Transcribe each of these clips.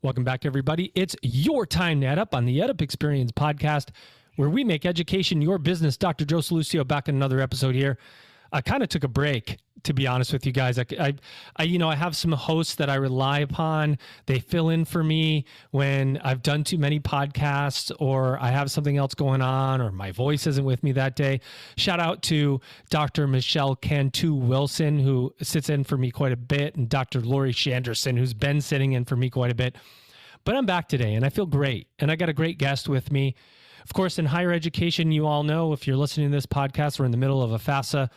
Welcome back, everybody. It's your time to Ed Up on the Ed Up Experience podcast, where we make education your business. Dr. Joe Salucio back in another episode here. I kind of took a break, to be honest with you guys. I have some hosts that I rely upon. They fill in for me when I've done too many podcasts or I have something else going on or my voice isn't with me that day. Shout out to Dr. Michelle Cantu Wilson, who sits in for me quite a bit, and Dr. Lori Shanderson, who's been sitting in for me quite a bit. But I'm back today and I feel great. And I got a great guest with me. Of course, in higher education, you all know, if you're listening to this podcast, we're in the middle of a FAFSA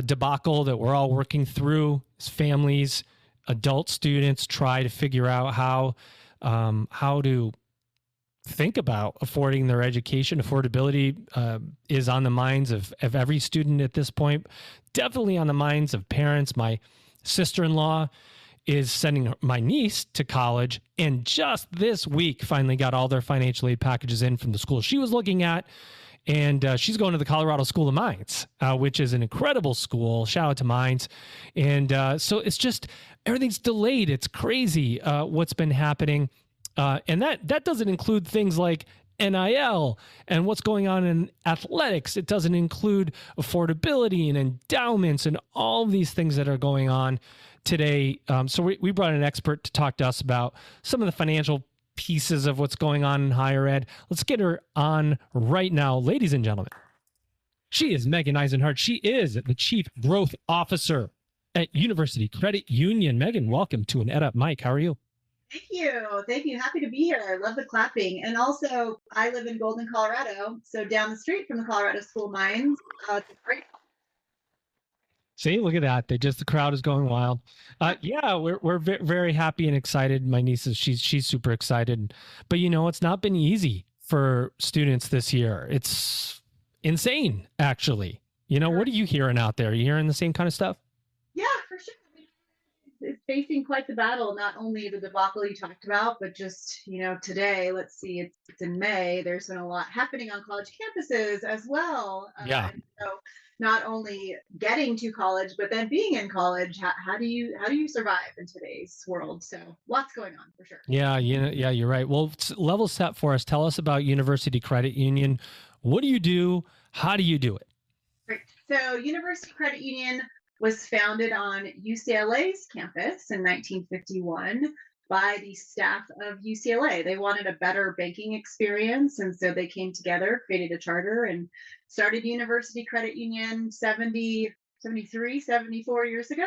debacle that we're all working through as families, adult students try to figure out how to think about affording their education. Affordability is on the minds of every student at this point, definitely on the minds of parents. My sister-in-law is sending my niece to college, and just this week finally got all their financial aid packages in from the school she was looking at. And she's going to the Colorado School of Mines, which is an incredible school. Shout out to Mines. And so it's just, everything's delayed. It's crazy what's been happening. And that doesn't include things like NIL and what's going on in athletics. It doesn't include affordability and endowments and all these things that are going on today. So we brought an expert to talk to us about some of the financial pieces of what's going on in higher ed. Let's get her on right now, ladies and gentlemen. She is Megan Eisenhard. She is the Chief Growth Officer at University Credit Union. Megan, welcome to an Ed Up Mic. How are you? Thank you. Thank you. Happy to be here. I love the clapping. And also, I live in Golden, Colorado, so down the street from the Colorado School of Mines. It's great. See, look at that. The crowd is going wild. Yeah, we're very happy and excited. My niece she's super excited, but it's not been easy for students this year. It's insane, actually. What are you hearing out there? Are you hearing the same kind of stuff? Yeah, for sure. It's facing quite the battle, not only the debacle you talked about, but just, today, let's see, it's in May. There's been a lot happening on college campuses as well. Yeah. So not only getting to college, but then being in college, how do you survive in today's world? So lots going on for sure. Yeah, you're right. Well, level set for us. Tell us about University Credit Union. What do you do? How do you do it? Right. So University Credit Union was founded on UCLA's campus in 1951 by the staff of UCLA. They wanted a better banking experience, and so they came together, created a charter, and started University Credit Union 74 years ago.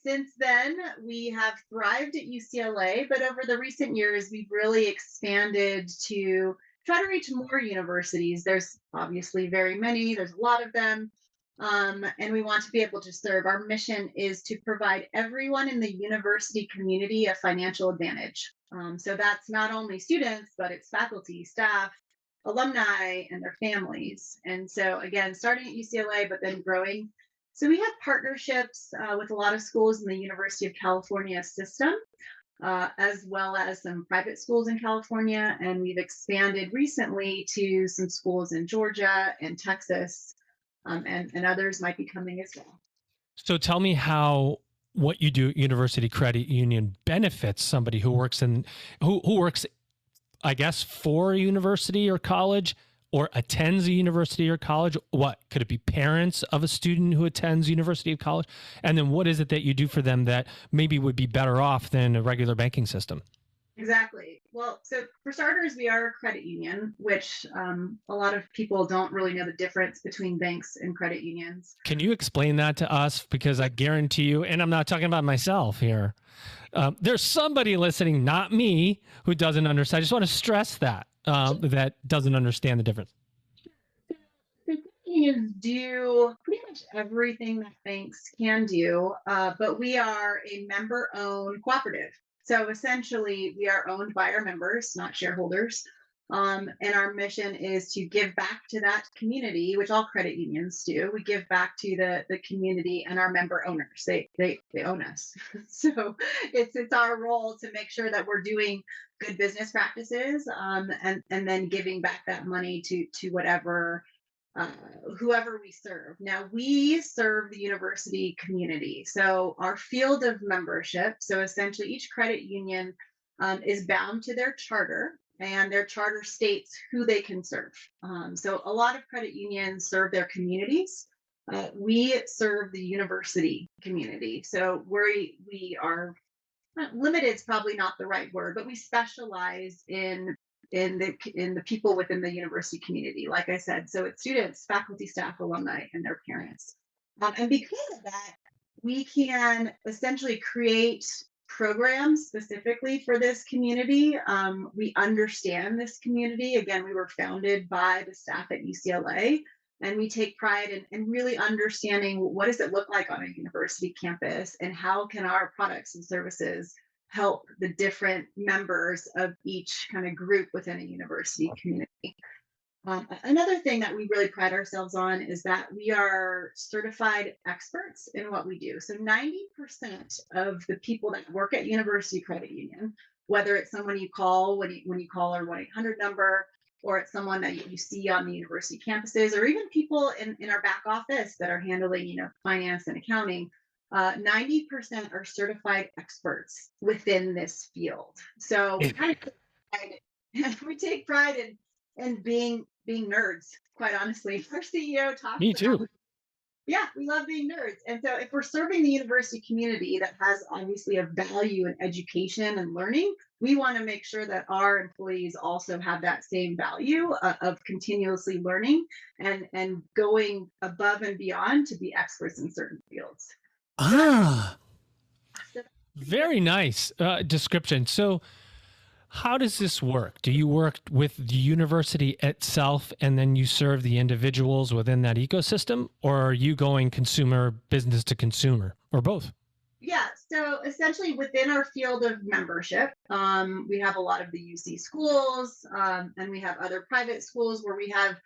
Since then, we have thrived at UCLA, but over the recent years, we've really expanded to try to reach more universities. There's obviously very many, there's a lot of them. And we want to be able to serve. Our mission is to provide everyone in the university community a financial advantage. So that's not only students, but it's faculty, staff, alumni, and their families. And so again, starting at UCLA, but then growing. So we have partnerships with a lot of schools in the University of California system, as well as some private schools in California. And we've expanded recently to some schools in Georgia and Texas. And others might be coming as well. So tell me how what you do at University Credit Union benefits somebody who works who works, I guess, for a university or college or attends a university or college. What could it be? Parents of a student who attends university or college? And then what is it that you do for them that maybe would be better off than a regular banking system? Exactly. Well, so for starters, we are a credit union, which a lot of people don't really know the difference between banks and credit unions. Can you explain that to us? Because I guarantee you, and I'm not talking about myself here, there's somebody listening, not me, who doesn't understand. I just want to stress that, that doesn't understand the difference. Credit unions do pretty much everything that banks can do, but we are a member-owned cooperative. So essentially, we are owned by our members, not shareholders. And our mission is to give back to that community, which all credit unions do. We give back to the community and our member owners. They own us. So it's our role to make sure that we're doing good business practices, and then giving back that money to whatever whoever we serve. Now, we serve the university community. So our field of membership, so essentially each credit union is bound to their charter, and their charter states who they can serve. So a lot of credit unions serve their communities. We serve the university community. So we are limited is probably not the right word, but we specialize in the people within the university community. Like I said, so it's students, faculty, staff, alumni, and their parents. And because of that, we can essentially create programs specifically for this community. We understand this community. Again, we were founded by the staff at UCLA, and we take pride in really understanding what does it look like on a university campus, and how can our products and services help the different members of each kind of group within a university community. Another thing that we really pride ourselves on is that we are certified experts in what we do. So 90% of the people that work at University Credit Union, whether it's someone you call when you call our 1-800 number, or it's someone that you see on the university campuses, or even people in our back office that are handling, finance and accounting, 90% are certified experts within this field. So we take pride in being nerds, quite honestly. Our CEO talks Me too. about, yeah, we love being nerds. And so if we're serving the university community that has obviously a value in education and learning, we want to make sure that our employees also have that same value of continuously learning and going above and beyond to be experts in certain fields. Very nice description. So how does this work? Do you work with the university itself and then you serve the individuals within that ecosystem, or are you going consumer business to consumer, or both? Yeah, so essentially within our field of membership, we have a lot of the UC schools, and we have other private schools where we have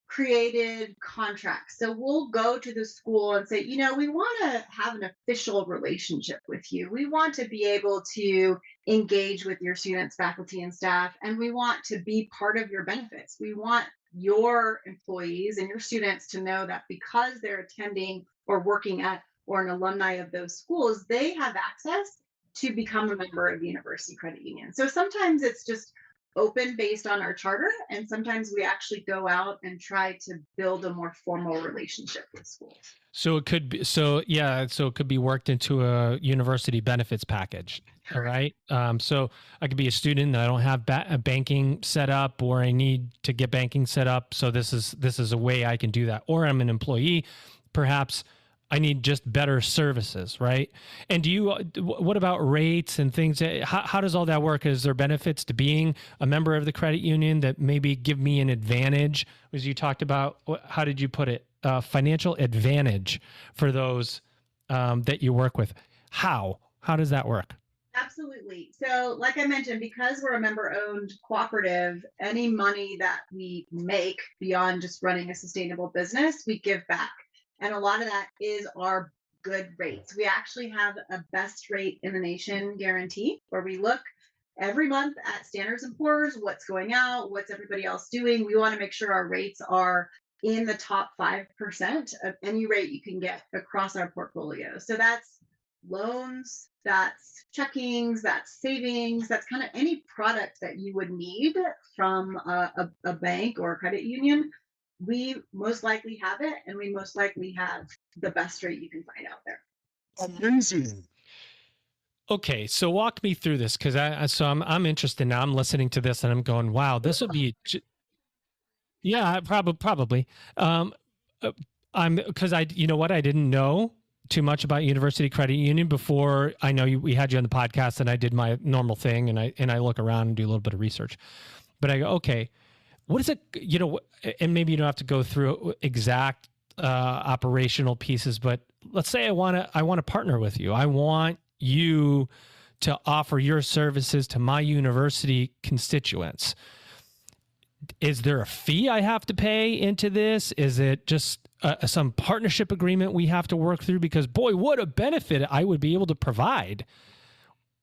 created contracts. So we'll go to the school and say, we want to have an official relationship with you. We want to be able to engage with your students, faculty, and staff, and we want to be part of your benefits. We want your employees and your students to know that because they're attending or working at or an alumni of those schools, they have access to become a member of University Credit Union. So sometimes it's just open based on our charter, and sometimes we actually go out and try to build a more formal relationship with schools. So it could be, so it could be worked into a university benefits package. All right. So I could be a student that I don't have a banking set up, or I need to get banking set up. So this is a way I can do that. Or I'm an employee, perhaps I need just better services, right? And what about rates and things? How does all that work? Is there benefits to being a member of the credit union that maybe give me an advantage? As you talked about, how did you put it? Financial advantage for those that you work with. How does that work? Absolutely. So like I mentioned, because we're a member-owned cooperative, any money that we make beyond just running a sustainable business, we give back. And a lot of that is our good rates. We actually have a best rate in the nation guarantee, where we look every month at Standards & Poor's, what's going out, what's everybody else doing. We want to make sure our rates are in the top 5% of any rate you can get across our portfolio. So that's loans, that's checkings, that's savings, that's kind of any product that you would need from a bank or a credit union. We most likely have it, and we most likely have the best rate you can find out there. Amazing. Okay, so walk me through this, because I'm interested now. I'm listening to this and I'm going, wow, this would be, yeah, probably. Because I didn't know too much about University Credit Union before I know we had you on the podcast, and I did my normal thing, and I look around and do a little bit of research, but I go, okay, what is it, and maybe you don't have to go through exact operational pieces, but let's say I want to partner with you. I want you to offer your services to my university constituents. Is there a fee I have to pay into this? Is it just some partnership agreement we have to work through? Because boy, what a benefit I would be able to provide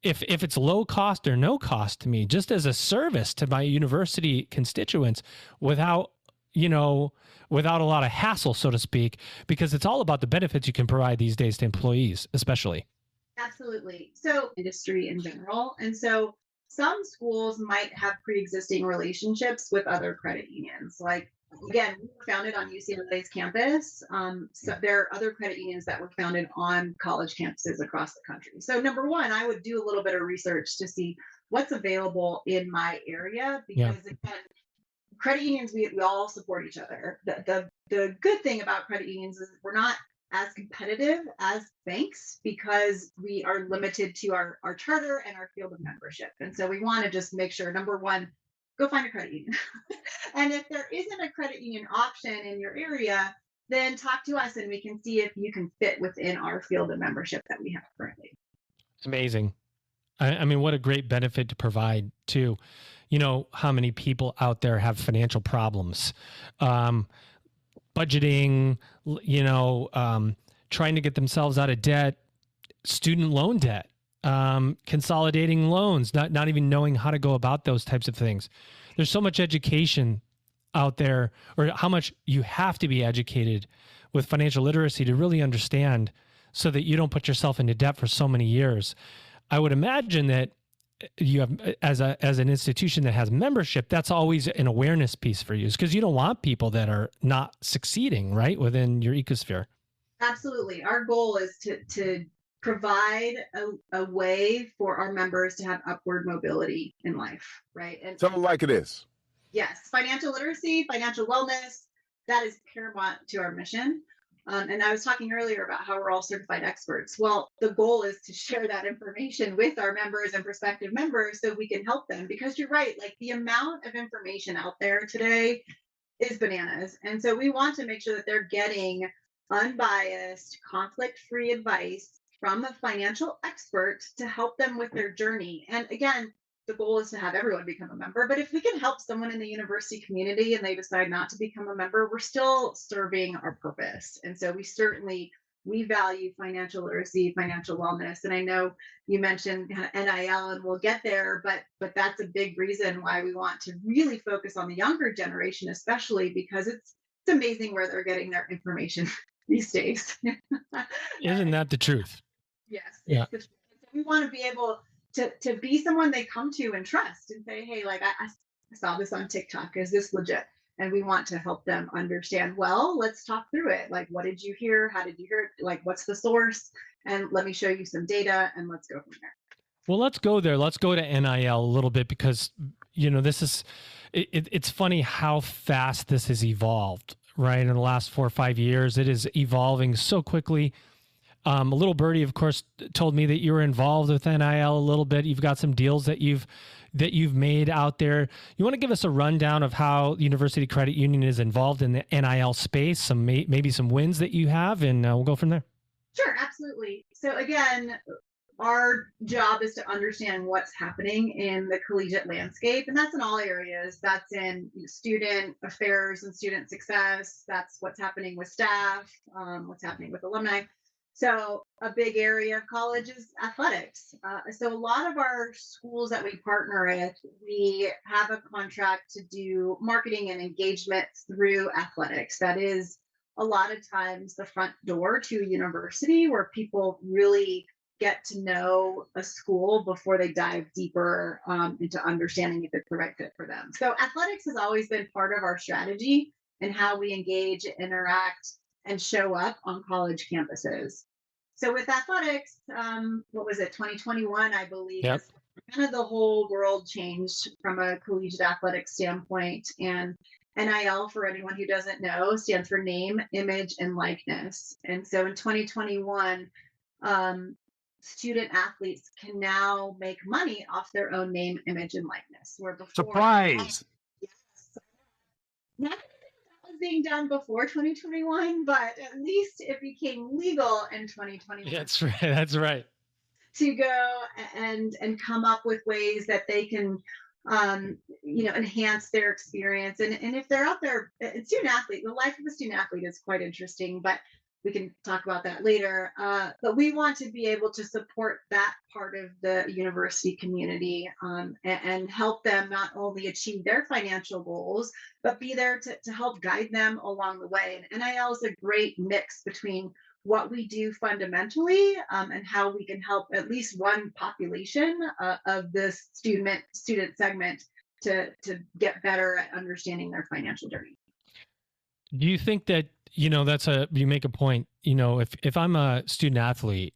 if it's low cost or no cost to me, just as a service to my university constituents, without a lot of hassle, so to speak, because it's all about the benefits you can provide these days to employees, especially. Absolutely. So industry in general. And so some schools might have pre-existing relationships with other credit unions. Like, again, we were founded on UCLA's campus. So there are other credit unions that were founded on college campuses across the country. So number one, I would do a little bit of research to see what's available in my area, Yeah. because again, credit unions, we all support each other. The good thing about credit unions is we're not as competitive as banks because we are limited to our charter and our field of membership. And so we want to just make sure, number one, go find a credit union. And if there isn't a credit union option in your area, then talk to us and we can see if you can fit within our field of membership that we have currently. It's amazing. I mean, what a great benefit to provide too. You know, how many people out there have financial problems, budgeting, trying to get themselves out of debt, student loan debt, consolidating loans, not even knowing how to go about those types of things. There's so much education out there, or how much you have to be educated with financial literacy to really understand so that you don't put yourself into debt for so many years. I would imagine that you have, as an institution that has membership, that's always an awareness piece for you, because you don't want people that are not succeeding, right, within your ecosphere. Absolutely. Our goal is to provide a way for our members to have upward mobility in life, right? And Something like it is. yes, financial literacy, financial wellness, that is paramount to our mission. And I was talking earlier about how we're all certified experts. Well, the goal is to share that information with our members and prospective members so we can help them. Because you're right, like the amount of information out there today is bananas. And so we want to make sure that they're getting unbiased, conflict-free advice from a financial expert to help them with their journey. And again, the goal is to have everyone become a member. But if we can help someone in the university community and they decide not to become a member, we're still serving our purpose. And so we value financial literacy, financial wellness. And I know you mentioned kind of NIL, and we'll get there, but that's a big reason why we want to really focus on the younger generation, especially because it's amazing where they're getting their information these days. Isn't that the truth? Yes. Yeah. We want to be able to be someone they come to and trust and say, hey, like I saw this on TikTok. Is this legit? And we want to help them understand, well, let's talk through it. Like, what did you hear? How did you hear it? Like, what's the source? And let me show you some data and let's go from there. Well, let's go there. Let's go to NIL a little bit, because, it's funny how fast this has evolved, right? In the last 4 or 5 years, it is evolving so quickly. A little birdie, of course, told me that you were involved with NIL a little bit. You've got some deals that you've made out there. You want to give us a rundown of how University Credit Union is involved in the NIL space, maybe some wins that you have, and we'll go from there. Sure, absolutely. So again, our job is to understand what's happening in the collegiate landscape, and that's in all areas. That's in student affairs and student success. That's what's happening with staff, what's happening with alumni. So a big area of college is athletics. So a lot of our schools that we partner with, we have a contract to do marketing and engagement through athletics. That is a lot of times the front door to a university where people really get to know a school before they dive deeper into understanding if it's the right fit for them. So athletics has always been part of our strategy and how we engage, interact, and show up on college campuses. So with athletics, what was it, 2021, I believe, Yep. kind of the whole world changed from a collegiate athletics standpoint. And NIL, for anyone who doesn't know, stands for name, image, and likeness. And so in 2021, student athletes can now make money off their own name, image, and likeness. Where before, Surprise. yes, not that was being done before 2021, but at least it became legal in 2021. That's right. That's right. To go and come up with ways that they can enhance their experience. And if they're out there, a student athlete, the life of a student athlete is quite interesting, but we can talk about that later. But we want to be able to support that part of the university community and help them not only achieve their financial goals, but be there to help guide them along the way. And NIL is a great mix between what we do fundamentally, and how we can help at least one population of this student segment to get better at understanding their financial journey. Do you think that, you make a point, if I'm a student athlete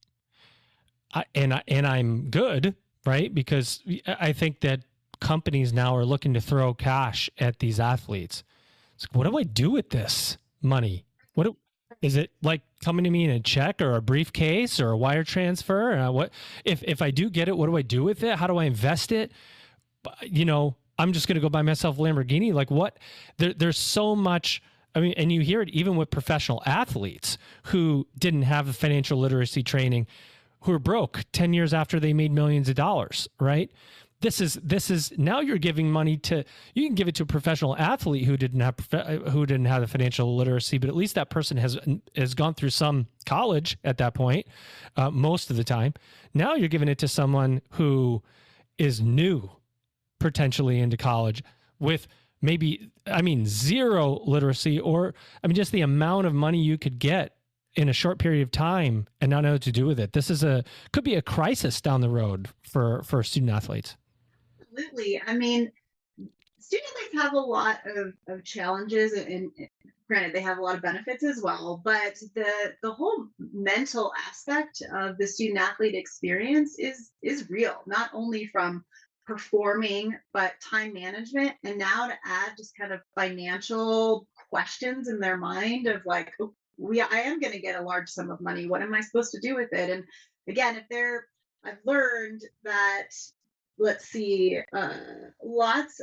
and I'm good, right? Because I think that companies now are looking to throw cash at these athletes. It's like, what do I do with this money? Is it like coming to me in a check or a briefcase or a wire transfer? What if I do get it? What do I do with it? How do I invest it? I'm just going to go buy myself a Lamborghini. Like what? There's so much. I mean, and you hear it even with professional athletes who didn't have the financial literacy training, who are broke 10 years after they made millions of dollars, right? This is now you're giving money to, you can give it to a professional athlete who didn't have the financial literacy, but at least that person has gone through some college at that point, most of the time. Now you're giving it to someone who is new potentially into college with maybe, zero literacy, or just the amount of money you could get in a short period of time and not know what to do with it. This could be a crisis down the road for student athletes. Absolutely. Student athletes have a lot of challenges, and granted, they have a lot of benefits as well. But the whole mental aspect of the student athlete experience is real, not only from performing, but time management, and now to add just kind of financial questions in their mind of like, oh, I am going to get a large sum of money. What am I supposed to do with it? And again, I've learned that, let's see, lots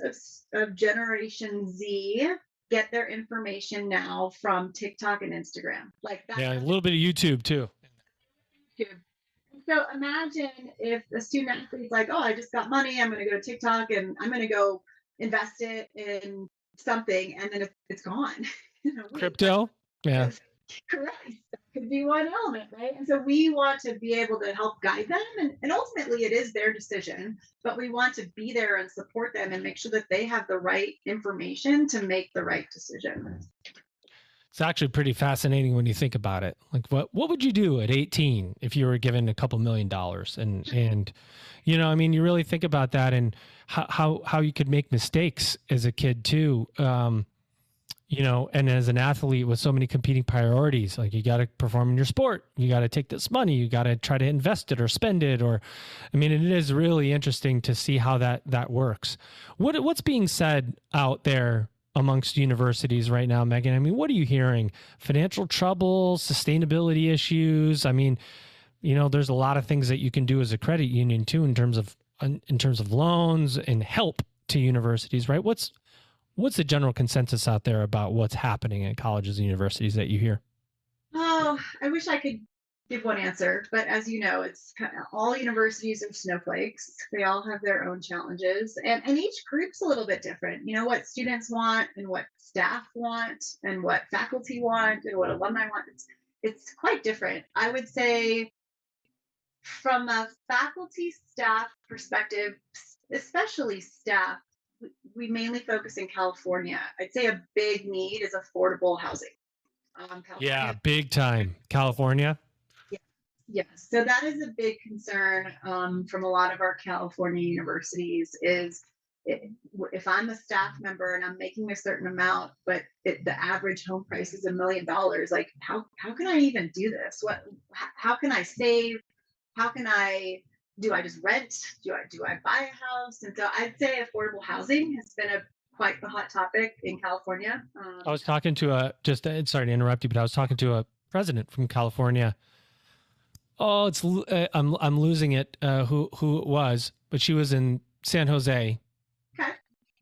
of Generation Z get their information now from TikTok and Instagram. Like that. Yeah, a little bit of YouTube too. YouTube. So imagine if a student athlete's like, oh, I just got money, I'm going to go to TikTok and I'm going to go invest it in something, and then it's gone. Crypto? Yeah. Correct. That could be one element, right? And so we want to be able to help guide them, and ultimately it is their decision, but we want to be there and support them and make sure that they have the right information to make the right decision. It's actually pretty fascinating when you think about it. Like what would you do at 18 if you were given a couple $1 million? And you really think about that, and how you could make mistakes as a kid too. And as an athlete with so many competing priorities, like you got to perform in your sport, you got to take this money, you got to try to invest it or spend it, it is really interesting to see how that works. What's being said out there amongst universities right now, Megan? What are you hearing? Financial trouble, sustainability issues? There's a lot of things that you can do as a credit union too, in terms of loans and help to universities, right? What's the general consensus out there about what's happening in colleges and universities that you hear? Oh, I wish I could give one answer, but as you know, it's kind of, all universities are snowflakes. They all have their own challenges, and each group's a little bit different. What students want and what staff want and what faculty want and what alumni want. It's quite different. I would say from a faculty staff perspective, especially staff, we mainly focus in California. I'd say a big need is affordable housing. Yeah, big time. California? Yes. So that is a big concern from a lot of our California universities is if I'm a staff member and I'm making a certain amount, but the average home price is $1 million, like how can I even do this? How can I save? Do I just rent? Do I buy a house? And so I'd say affordable housing has been quite the hot topic in California. I was talking to sorry to interrupt you, but I was talking to a president from California. Oh, I'm losing it. Who it was, but she was in San Jose. Okay.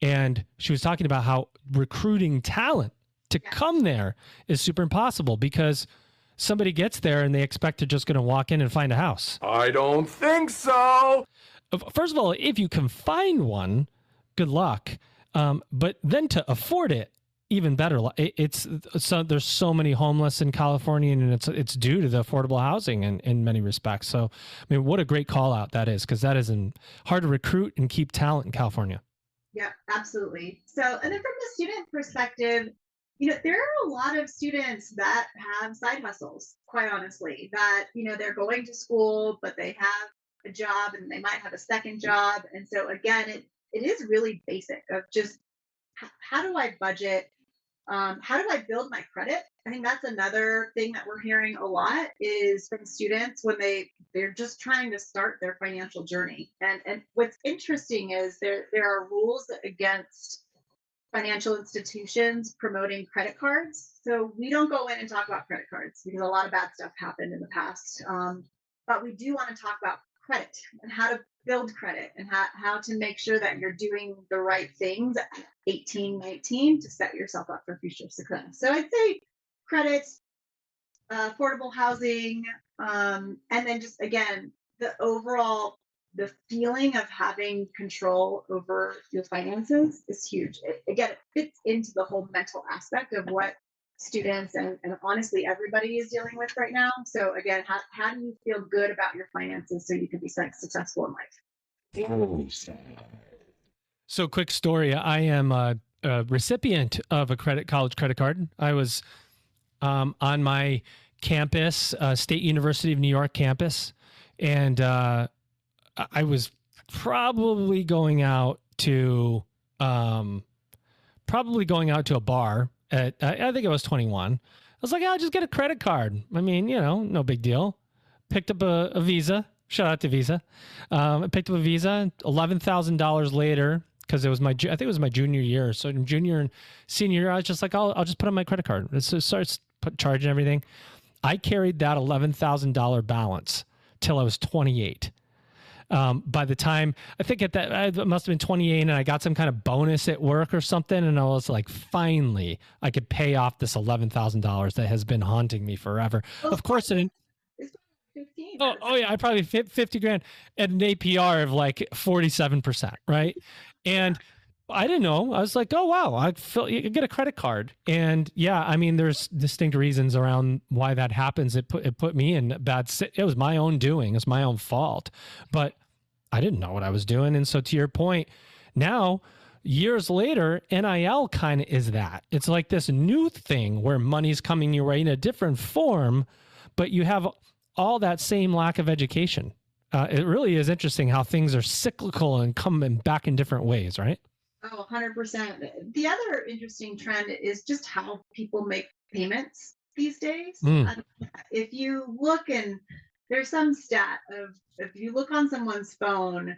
And she was talking about how recruiting talent to come there is super impossible because somebody gets there and they expect they're just going to walk in and find a house. I don't think so. First of all, if you can find one, good luck. But then to afford it, even better. There's so many homeless in California, and it's due to the affordable housing in many respects. So, what a great call out that is, because that is hard to recruit and keep talent in California. Yeah, absolutely. So, and then from the student perspective, there are a lot of students that have side hustles, quite honestly, that, they're going to school, but they have a job and they might have a second job. And so again, it is really basic of just how do I budget? How do I build my credit? I think that's another thing that we're hearing a lot is from students when they're just trying to start their financial journey. And what's interesting is there are rules against financial institutions promoting credit cards. So we don't go in and talk about credit cards because a lot of bad stuff happened in the past. But we do want to talk about credit and how to build credit and how to make sure that you're doing the right things at 18, 19 to set yourself up for future success. So I'd say credit, affordable housing, and then just again, the feeling of having control over your finances is huge. Again, it fits into the whole mental aspect of what students and honestly everybody is dealing with right now. So again, how do you feel good about your finances so you can be successful in life? So, quick story. I am a recipient of a college credit card. I was on my campus, State University of New York campus, and I was probably going out to a bar at, I think I was 21. I was like, I'll just get a credit card. I mean, no big deal. Picked up a Visa. Shout out to Visa. I picked up a Visa. $11,000 later, because I think it was my junior year. So in junior and senior year, I was just like, I'll just put on my credit card. So it starts charging everything. I carried that $11,000 balance till I was 28. By the time I think I must have been 28 and I got some kind of bonus at work or something. And I was like, finally, I could pay off this $11,000 that has been haunting me forever. Of course, it didn't. 15. Oh yeah, I probably 50 grand at an APR of like 47%. Right. And I didn't know. I was like, oh, wow, you get a credit card. And yeah, I mean, there's distinct reasons around why that happens. It put me in it was my own doing. It's my own fault. But I didn't know what I was doing. And so to your point, now, years later, NIL kind of is that. It's like this new thing where money's coming your way in a different form, but you have all that same lack of education. It really is interesting how things are cyclical and coming back in different ways, right? Oh, 100%. The other interesting trend is just how people make payments these days. If you look and there's some stat of if you look on someone's phone,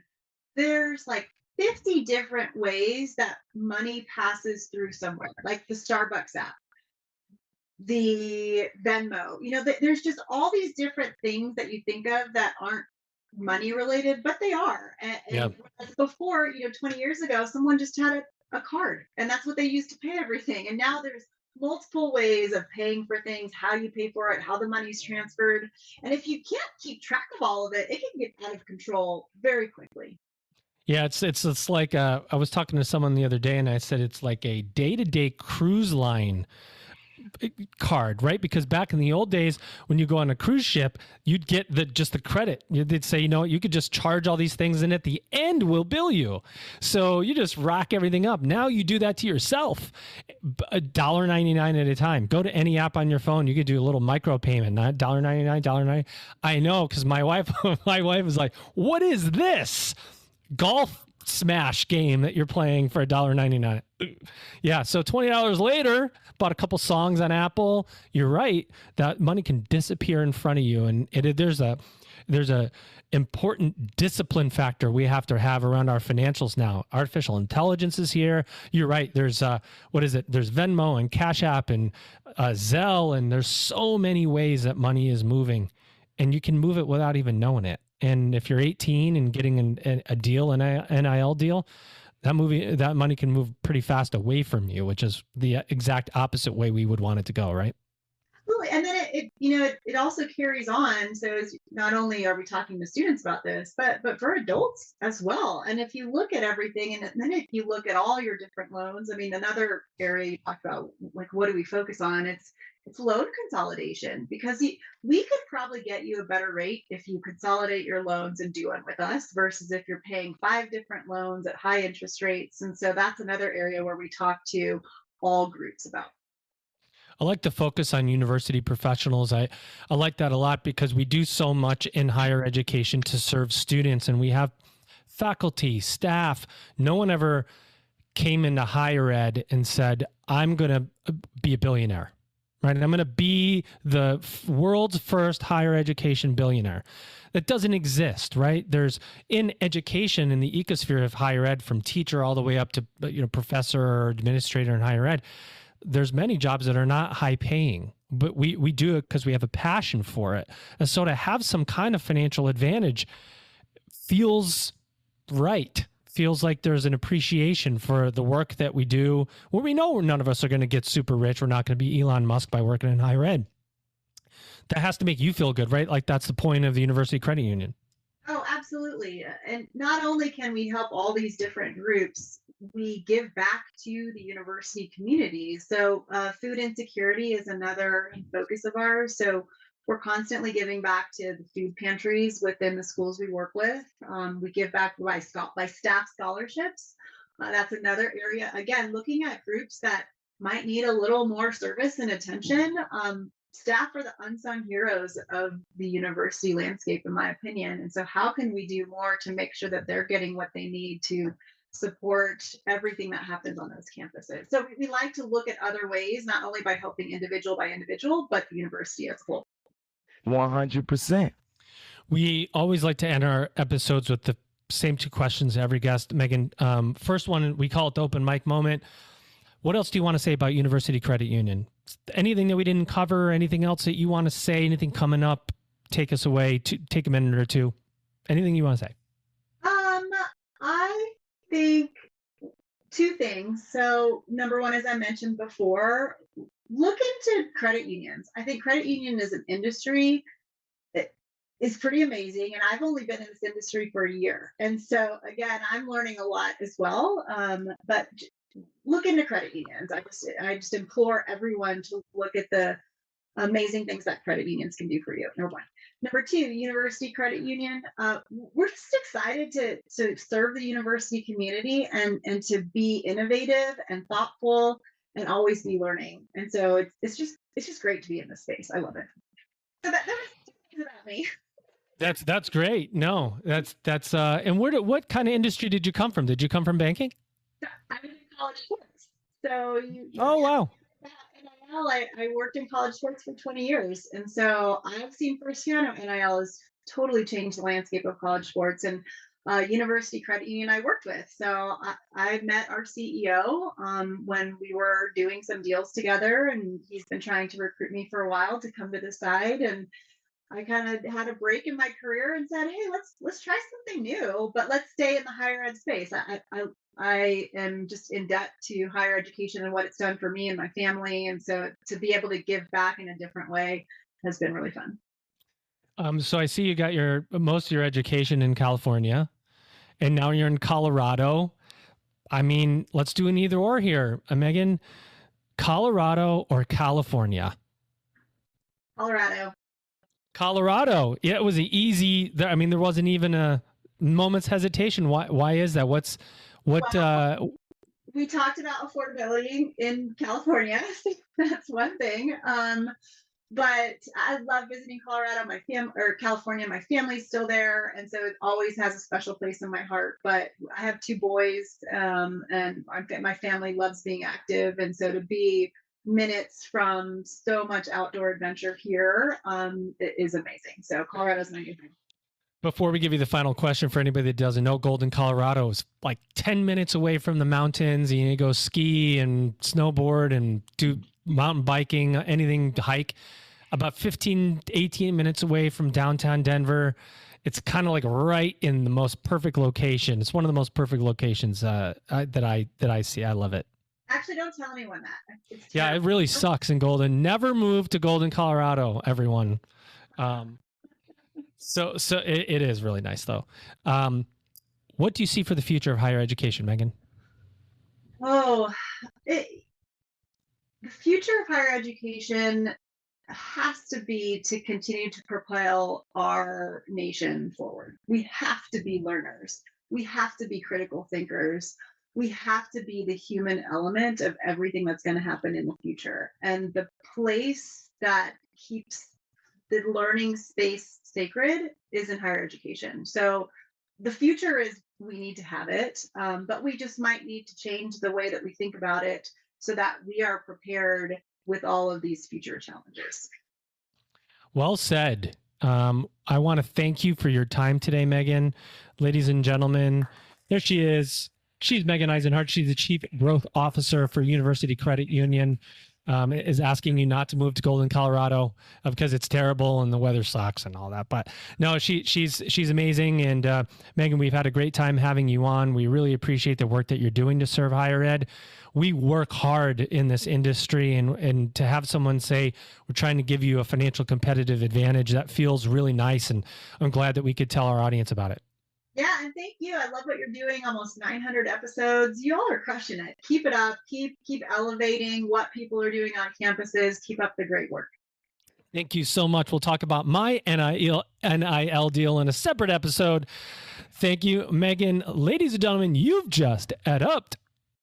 there's like 50 different ways that money passes through somewhere, like the Starbucks app, the Venmo. There's just all these different things that you think of that aren't money related, but they are. And before, 20 years ago, someone just had a card and that's what they used to pay everything. And now there's multiple ways of paying for things, how you pay for it, how the money's transferred. And if you can't keep track of all of it, it can get out of control very quickly. Yeah, it's like I was talking to someone the other day and I said it's like a day-to-day cruise line card, right? Because back in the old days, when you go on a cruise ship, you'd get just the credit. They'd say, you could just charge all these things and at the end we'll bill you. So you just rack everything up. Now you do that to yourself. $1.99 at a time. Go to any app on your phone. You could do a little micro payment, not $1.99, $1.99. I know, because my wife was like, what is this golf smash game that you're playing for $1.99? Yeah, so $20 later, bought a couple songs on Apple. You're right, that money can disappear in front of you, and there's a important discipline factor we have to have around our financials now. Artificial intelligence is here. You're right. There's There's Venmo and Cash App and Zelle, and there's so many ways that money is moving, and you can move it without even knowing it. And if you're 18 and getting a deal, an NIL deal, that money can move pretty fast away from you, which is the exact opposite way we would want it to go, right? Absolutely. And then it also carries on. So not only are we talking to students about this, but for adults as well. And if you look at everything, and then if you look at all your different loans, I mean, another area you talked about, like, what do we focus on? It's loan consolidation, because we could probably get you a better rate if you consolidate your loans and do it with us versus if you're paying 5 different loans at high interest rates. And so that's another area where we talk to all groups about I like the focus on university professionals. I like that a lot because we do so much in higher education to serve students, and we have faculty, staff. No one ever came into higher ed and said, I'm going to be a billionaire, right? I'm going to be the world's first higher education billionaire. That doesn't exist, right? There's in education in the ecosphere of higher ed, from teacher all the way up to professor or administrator in higher ed. There's many jobs that are not high paying, but we do it because we have a passion for it. And so to have some kind of financial advantage feels right. Feels like there's an appreciation for the work that we do. Well, we know none of us are going to get super rich. We're not going to be Elon Musk by working in higher ed. That has to make you feel good, right? Like that's the point of the University Credit Union. Oh, absolutely. And not only can we help all these different groups, we give back to the university community. So food insecurity is another focus of ours. So we're constantly giving back to the food pantries within the schools we work with. We give back by staff scholarships. That's another area. Again, looking at groups that might need a little more service and attention. Staff are the unsung heroes of the university landscape, in my opinion. And so how can we do more to make sure that they're getting what they need to support everything that happens on those campuses? So we like to look at other ways, not only by helping individual by individual, but the university as a whole. 100%. We always like to end our episodes with the same two questions to every guest. Megan, first one, we call it the open mic moment. What else do you want to say about University Credit Union? Anything that we didn't cover, anything else that you want to say, anything coming up, take us away, take a minute or two. Anything you want to say? I think two things. So number one, as I mentioned before, look into credit unions. I think credit union is an industry that is pretty amazing. And I've only been in this industry for a year. And so again, I'm learning a lot as well. But look into credit unions. I just implore everyone to look at the amazing things that credit unions can do for you. Number one. Number two, University Credit Union. We're just excited to serve the university community and to be innovative and thoughtful and always be learning. And so it's just great to be in this space. I love it. So that was two things about me. That's great. No, that's and what kind of industry did you come from? Did you come from banking? I was in college sports. So oh wow. NIL, I worked in college sports for 20 years. And so I've seen firsthand how NIL has totally changed the landscape of college sports. And University Credit Union I worked with. So I met our CEO when we were doing some deals together, and he's been trying to recruit me for a while to come to the side. And I kind of had a break in my career and said, hey, let's try something new, but let's stay in the higher ed space. I am just in debt to higher education and what it's done for me and my family. And so to be able to give back in a different way has been really fun. So I see you got most of your education in California, and now you're in Colorado. I mean, let's do an either or here. Megan, Colorado or California? Colorado. Yeah, it was an easy. I mean, there wasn't even a moment's hesitation. Why is that? What? We talked about affordability in California. That's one thing. But I love visiting Colorado. California. My family's still there, and so it always has a special place in my heart. But I have two boys, and my family loves being active, and so to be minutes from so much outdoor adventure here, it is amazing. So Colorado's my new thing. Before we give you the final question, for anybody that doesn't know, Golden, Colorado is like 10 minutes away from the mountains. You can go ski and snowboard and do mountain biking, anything to hike. About 15, 18 minutes away from downtown Denver. It's kind of like right in the most perfect location. It's one of the most perfect locations that I see. I love it. Actually, don't tell anyone that. Yeah, it really sucks in Golden. Never move to Golden, Colorado, everyone. So it is really nice, though. What do you see for the future of higher education, Megan? The future of higher education has to be to continue to propel our nation forward. We have to be learners. We have to be critical thinkers. we have to be the human element of everything that's going to happen in the future. And the place that keeps the learning space sacred is in higher education. So the future is, we need to have it, but we just might need to change the way that we think about it so that we are prepared with all of these future challenges. Well said. I want to thank you for your time today, Megan. Ladies and gentlemen, there she is. She's Megan Eisenhard. She's the Chief Growth Officer for University Credit Union. Is asking you not to move to Golden, Colorado because it's terrible and the weather sucks and all that. But no, she's amazing. And Megan, we've had a great time having you on. We really appreciate the work that you're doing to serve higher ed. We work hard in this industry, and to have someone say we're trying to give you a financial competitive advantage, that feels really nice. And I'm glad that we could tell our audience about it. Yeah, and thank you. I love what you're doing. Almost 900 episodes. You all are crushing it. Keep it up. Keep elevating what people are doing on campuses. Keep up the great work. Thank you so much. We'll talk about my NIL deal in a separate episode. Thank you, Megan. Ladies and gentlemen, you've just ed upped.